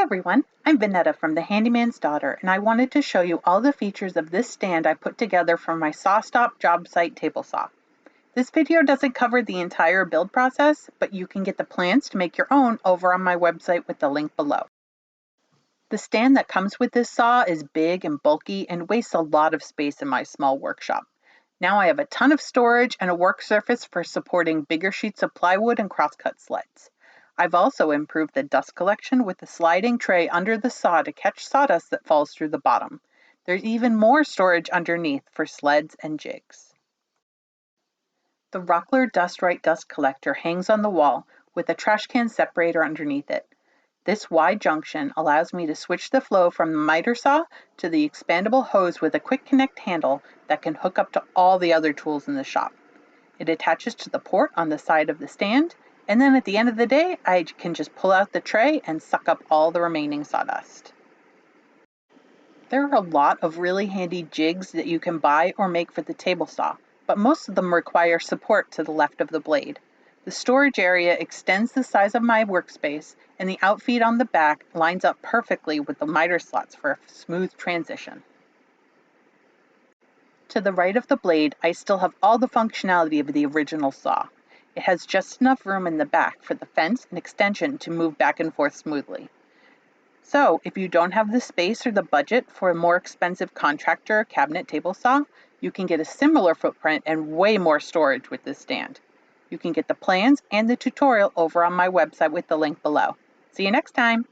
everyone, I'm Vanetta from The Handyman's Daughter, and I wanted to show you all the features of this stand I put together for my SawStop job site table saw. This video doesn't cover the entire build process, but you can get the plans to make your own over on my website with the link below. The stand that comes with this saw is big and bulky and wastes a lot of space in my small workshop. Now I have a ton of storage and a work surface for supporting bigger sheets of plywood and crosscut sleds. I've also improved the dust collection with a sliding tray under the saw to catch sawdust that falls through the bottom. There's even more storage underneath for sleds and jigs. The Rockler Dust Right dust collector hangs on the wall with a trash can separator underneath it. This wide junction allows me to switch the flow from the miter saw to the expandable hose with a quick connect handle that can hook up to all the other tools in the shop. It attaches to the port on the side of the stand, and then at the end of the day, I can just pull out the tray and suck up all the remaining sawdust. There are a lot of really handy jigs that you can buy or make for the table saw, but most of them require support to the left of the blade. The storage area extends the size of my workspace, and the outfeed on the back lines up perfectly with the miter slots for a smooth transition. To the right of the blade, I still have all the functionality of the original saw. It has just enough room in the back for the fence and extension to move back and forth smoothly. So, if you don't have the space or the budget for a more expensive contractor cabinet table saw, you can get a similar footprint and way more storage with this stand. You can get the plans and the tutorial over on my website with the link below. See you next time!